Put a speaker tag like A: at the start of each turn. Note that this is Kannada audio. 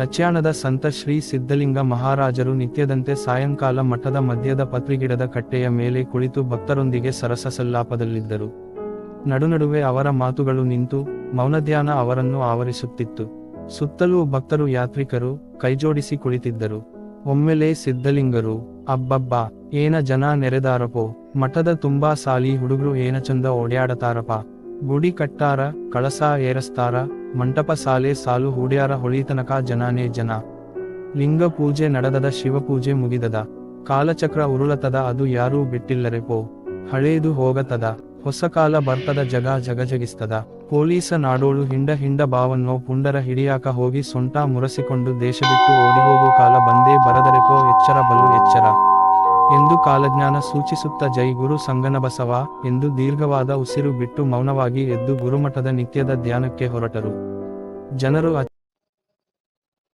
A: ಲಚ್ಯಾಣದ ಸಂತ ಶ್ರೀ ಸಿದ್ಧಲಿಂಗ ಮಹಾರಾಜರು ನಿತ್ಯದಂತೆ ಸಾಯಂಕಾಲ ಮಠದ ಮಧ್ಯದ ಪತ್ರಿಗಿಡದ ಕಟ್ಟೆಯ ಮೇಲೆ ಕುಳಿತು ಭಕ್ತರೊಂದಿಗೆ ಸರಸ ಸಲ್ಲಾಪದಲ್ಲಿದ್ದರು. ನಡುನಡುವೆ ಅವರ ಮಾತುಗಳು ನಿಂತು ಮೌನಧ್ಯಾನ ಅವರನ್ನು ಆವರಿಸುತ್ತಿತ್ತು. ಸುತ್ತಲೂ ಭಕ್ತರು ಯಾತ್ರಿಕರು ಕೈಜೋಡಿಸಿ ಕುಳಿತಿದ್ದರು. ಒಮ್ಮೆಲೇ ಸಿದ್ಧಲಿಂಗರು, ಅಬ್ಬಬ್ಬಾ ಏನ ಜನ ನೆರೆದಾರಪೋ, ಮಠದ ತುಂಬಾ ಸಾಲಿ ಹುಡುಗ್ರು ಏನ ಚಂದ ಓಡ್ಯಾಡತಾರಪ, ಗುಡಿ ಕಟ್ಟಾರ, ಕಳಸ ಏರಸ್ತಾರ, ಮಂಟಪ ಸಾಲೆ ಸಾಲು ಹೂಡ್ಯಾರ, ಹೊಳಿತನಕ ಜನಾನೇ ಜನ. ಲಿಂಗ ಪೂಜೆ ನಡೆದದ, ಶಿವಪೂಜೆ ಮುಗಿದದ, ಕಾಲಚಕ್ರ ಉರುಳತದ, ಅದು ಯಾರೂ ಬಿಟ್ಟಿಲ್ಲರೆಪೋ, ಹಳೇದು ಹೋಗತದ, ಹೊಸ ಕಾಲ ಬರ್ತದ, ಜಗ ಜಗಜಗಿಸ್ತದ. ಪೊಲೀಸ ನಾಡೋಳು ಹಿಂಡ ಹಿಂಡ ಬಾವನ್ನೋ ಪುಂಡರ ಹಿಡಿಯಾಕ ಹೋಗಿ ಸೊಂಟ ಮುರಸಿಕೊಂಡು ದೇಶ ಬಿಟ್ಟು ಓಡಿಹೋಗೋ ಕಾಲ ಬಂದೇ ಬರದರೆಪೋ, ಎಚ್ಚರ ಬಲು ಎಚ್ಚರ ಎಂದು ಕಾಲಜ್ಞಾನ ಸೂಚಿಸುತ್ತ ಜೈ ಗುರು ಸಂಗನಬಸವ ಎಂದು ದೀರ್ಘವಾದ ಉಸಿರು ಬಿಟ್ಟು ಮೌನವಾಗಿ ಎದ್ದು ಗುರುಮಠದ ನಿತ್ಯದ ಧ್ಯಾನಕ್ಕೆ ಹೊರಟರು. ಜನರು